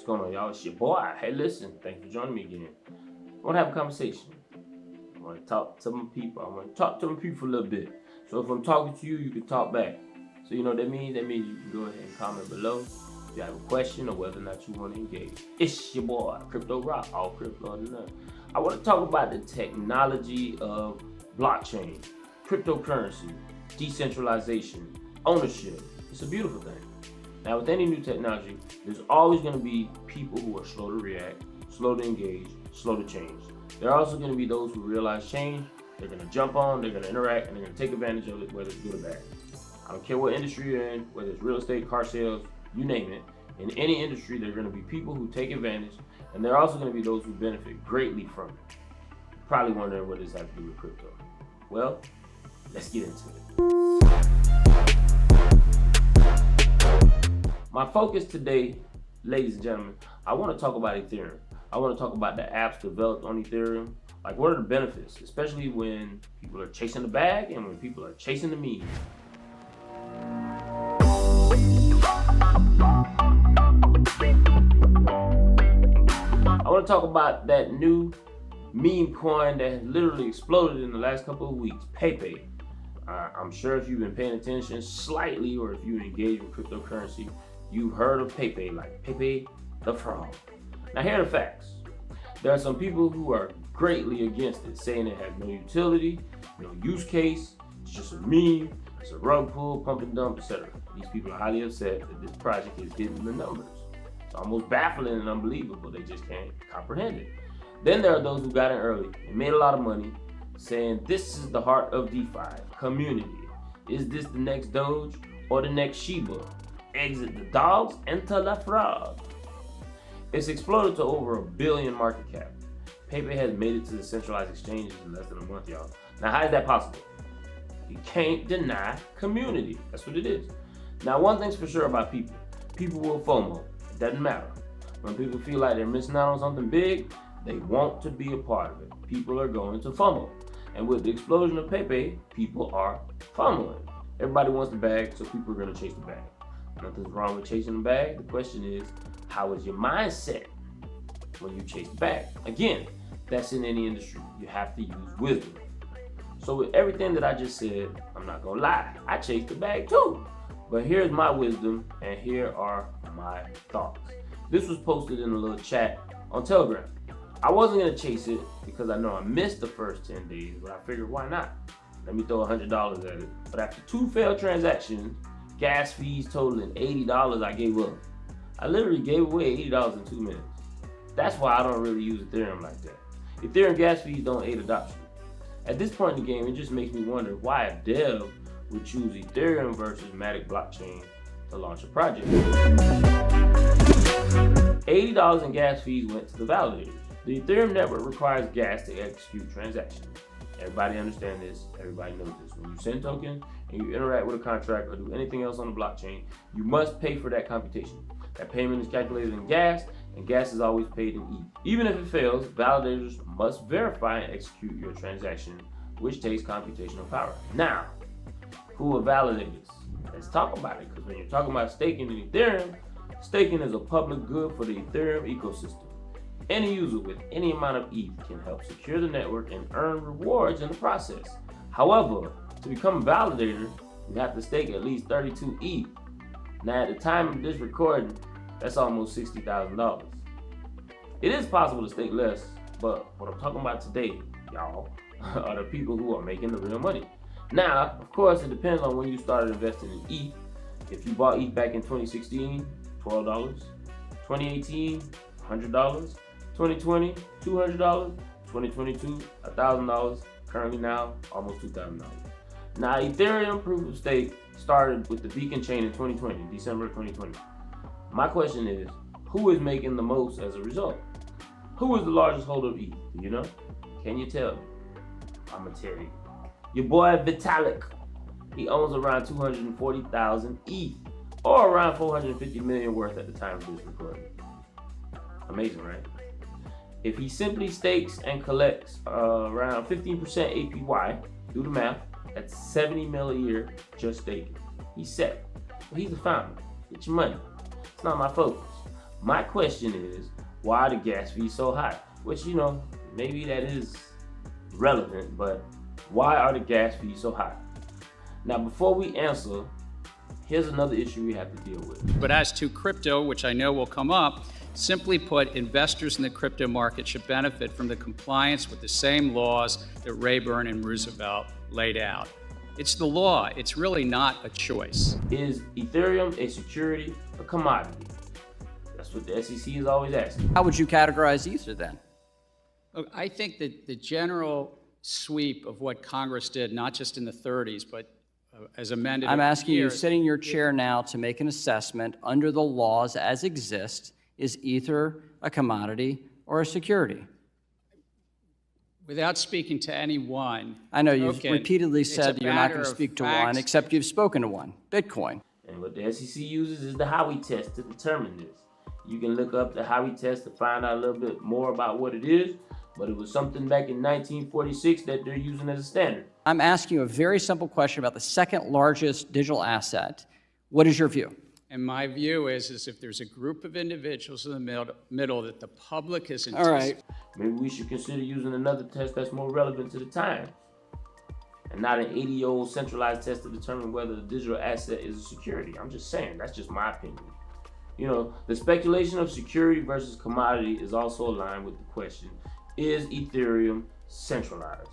What's going on, y'all? It's your boy. Hey, listen, thanks for joining me again. I want to have a conversation. I want to talk to my people. I want to talk to my people a little bit. So if I'm talking to you, you can talk back. So you know what that means? That means you can go ahead and comment below if you have a question or whether or not you want to engage. It's your boy, Crypto Rock, all crypto and none. I want to talk about the technology of blockchain, cryptocurrency, decentralization, ownership. It's a beautiful thing. Now, with any new technology, there's always going to be people who are slow to react, slow to engage, slow to change. There are also going to be those who realize change, they're going to jump on, they're going to interact, and they're going to take advantage of it, whether it's good or bad. I don't care what industry you're in, whether it's real estate, car sales, you name it. In any industry, there are going to be people who take advantage, and there are also going to be those who benefit greatly from it. You're probably wondering what this has to do with crypto. Well, let's get into it. My focus today, ladies and gentlemen, I want to talk about Ethereum. I want to talk about the apps developed on Ethereum. Like, what are the benefits, especially when people are chasing the bag and when people are chasing the meme. I want to talk about that new meme coin that has literally exploded in the last couple of weeks, Pepe. I'm sure if you've been paying attention slightly, or if you engage with cryptocurrency, you've heard of Pepe, like Pepe the Frog. Now, here are the facts. There are some people who are greatly against it, saying it has no utility, no use case, it's just a meme, it's a rug pull, pump and dump, etc. These people are highly upset that this project is hitting the numbers. It's almost baffling and unbelievable. They just can't comprehend it. Then there are those who got in early and made a lot of money, saying this is the heart of DeFi, community. Is this the next Doge or the next Shiba? Exit the dogs, enter the frog. It's exploded to over $1 billion market cap. Pepe has made it to the centralized exchanges in less than a month, y'all. Now, how is that possible? You can't deny community. That's what it is. Now, one thing's for sure about people. People will FOMO. It doesn't matter. When people feel like they're missing out on something big, they want to be a part of it. People are going to FOMO. And with the explosion of Pepe, people are FOMOing. Everybody wants the bag, so people are going to chase the bag. Nothing's wrong with chasing the bag. The question is, how is your mindset when you chase the bag? Again, that's in any industry. You have to use wisdom. So with everything that I just said, I'm not gonna lie, I chased the bag too. But here's my wisdom, and here are my thoughts. This was posted in a little chat on Telegram. I wasn't gonna chase it because I know I missed the first 10 days, but I figured, why not? Let me throw $100 at it. But after 2 failed transactions, gas fees totaling $80, I gave up. I literally gave away $80 in 2 minutes. That's why I don't really use Ethereum like that. Ethereum gas fees don't aid adoption. At this point in the game, it just makes me wonder why a dev would choose Ethereum versus Matic blockchain to launch a project. $80 in gas fees went to the validators. The Ethereum network requires gas to execute transactions. Everybody understands this, everybody knows this. When you send tokens and you interact with a contract or do anything else on the blockchain, you must pay for that computation. That payment is calculated in gas, and gas is always paid in ETH. Even if it fails, validators must verify and execute your transaction, which takes computational power. Now, who are validators? Let's talk about it, because when you're talking about staking in Ethereum, staking is a public good for the Ethereum ecosystem. Any user with any amount of ETH can help secure the network and earn rewards in the process. However, to become a validator, you have to stake at least 32 ETH. Now, at the time of this recording, that's almost $60,000. It is possible to stake less, but what I'm talking about today, y'all, are the people who are making the real money. Now, of course, it depends on when you started investing in ETH. If you bought ETH back in 2016, $12, 2018, $100, 2020, $200, 2022, $1,000, currently now, almost $2,000. Now, Ethereum proof of stake started with the Beacon chain in 2020, December 2020. My question is, who is making the most as a result? Who is the largest holder of ETH? Do you know? Can you tell me? I'm gonna tell you. Your boy Vitalik. He owns around 240,000 ETH, or around 450 million worth at the time of this recording. Amazing, right? If he simply stakes and collects around 15% APY, do the math, that's 70 mil a year just staking. He's set. Well, he's the founder. Get your money. It's not my focus. My question is, why are the gas fees so high? Which, maybe that is relevant, but why are the gas fees so high? Now, before we answer, here's another issue we have to deal with. But as to crypto, which I know will come up, simply put, investors in the crypto market should benefit from the compliance with the same laws that Rayburn and Roosevelt laid out. It's the law. It's really not a choice. Is Ethereum a security or commodity? That's what the SEC is always asking. How would you categorize Ether then? Look, I think that the general sweep of what Congress did, not just in the 30s, but as amended. I'm asking you, sitting in your chair now, to make an assessment under the laws as exist. Is Ether a commodity or a security? Without speaking to anyone. I know you've repeatedly said you're not going to speak to one, except you've spoken to one, Bitcoin. And what the SEC uses is the Howey test to determine this. You can look up the Howey test to find out a little bit more about what it is, but it was something back in 1946 that they're using as a standard. I'm asking you a very simple question about the second largest digital asset. What is your view? And my view is if there's a group of individuals in the middle that the public is All right. Maybe we should consider using another test that's more relevant to the time, and not an 80-year-old centralized test to determine whether a digital asset is a security. I'm just saying, that's just my opinion. The speculation of security versus commodity is also aligned with the question, is Ethereum centralized?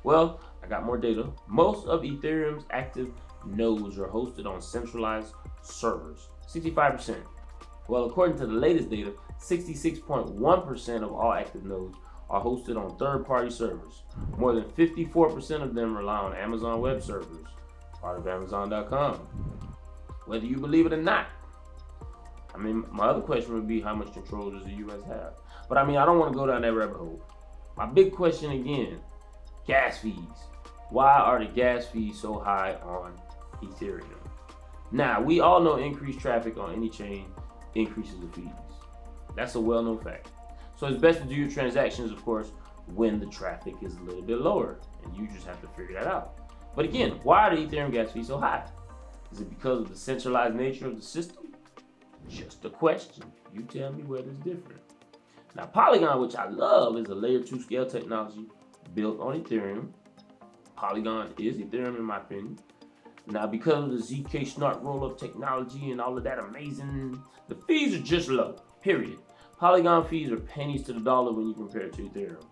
Well, I got more data. Most of Ethereum's active nodes are hosted on centralized servers, 65%. Well, according to the latest data, 66.1% of all active nodes are hosted on third-party servers. More than 54% of them rely on Amazon Web Servers, part of Amazon.com. Whether you believe it or not. My other question would be, how much control does the U.S. have? But I don't want to go down that rabbit hole. My big question again, gas fees. Why are the gas fees so high on Ethereum? Now, we all know increased traffic on any chain increases the fees. That's a well-known fact. So it's best to do your transactions, of course, when the traffic is a little bit lower, and you just have to figure that out. But again, why are the Ethereum gas fees so high? Is it because of the centralized nature of the system? Just a question. You tell me whether it's different. Now, Polygon, which I love, is a layer 2 scale technology built on Ethereum. Polygon is Ethereum in my opinion. Now, because of the ZK Snark rollup technology and all of that amazing, the fees are just low, period. Polygon fees are pennies to the dollar when you compare it to Ethereum.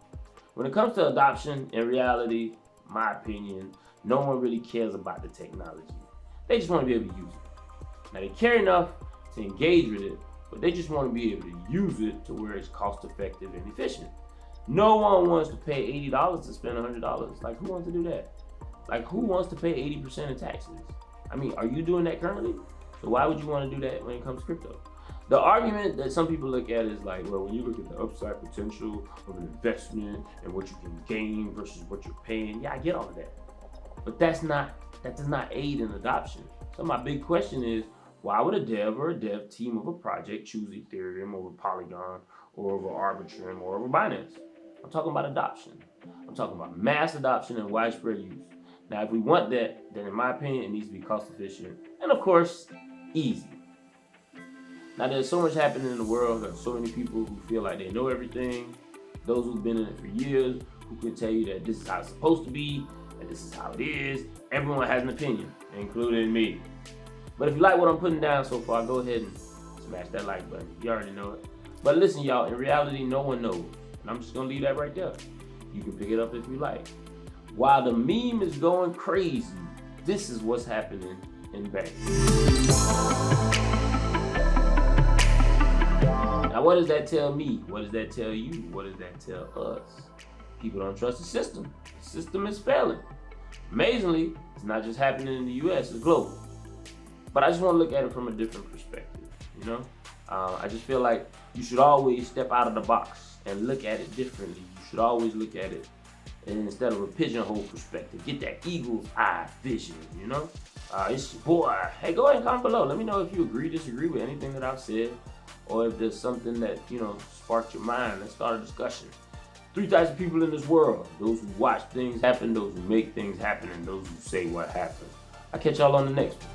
When it comes to adoption, in reality, my opinion, no one really cares about the technology. They just want to be able to use it. Now, they care enough to engage with it, but they just want to be able to use it to where it's cost effective and efficient. No one wants to pay $80 to spend $100. Like, who wants to do that? Like, who wants to pay 80% in taxes? Are you doing that currently? So why would you want to do that when it comes to crypto? The argument that some people look at is like, well, when you look at the upside potential of an investment and what you can gain versus what you're paying, yeah, I get all of that. But that does not aid in adoption. So my big question is, why would a dev or a dev team of a project choose Ethereum over Polygon or over Arbitrum or over Binance? I'm talking about adoption. I'm talking about mass adoption and widespread use. Now, if we want that, then in my opinion, it needs to be cost efficient and, of course, easy. Now, there's so much happening in the world. There's so many people who feel like they know everything. Those who've been in it for years, who can tell you that this is how it's supposed to be, and this is how it is. Everyone has an opinion, including me. But if you like what I'm putting down so far, go ahead and smash that like button. You already know it. But listen, y'all, in reality, no one knows. And I'm just going to leave that right there. You can pick it up if you like. While the meme is going crazy, this is what's happening in banks. Now, what does that tell me? What does that tell you? What does that tell us? People don't trust the system. The system is failing. Amazingly, it's not just happening in the US, it's global. But I just want to look at it from a different perspective, I just feel like you should always step out of the box and look at it differently. You should always look at it instead of a pigeonhole perspective. Get that eagle's eye vision, It's your boy. Hey, go ahead and comment below. Let me know if you agree, disagree with anything that I've said, or if there's something that, sparked your mind. Let's start a discussion. 3 types of people in this world: those who watch things happen, those who make things happen, and those who say what happened. I'll catch y'all on the next one.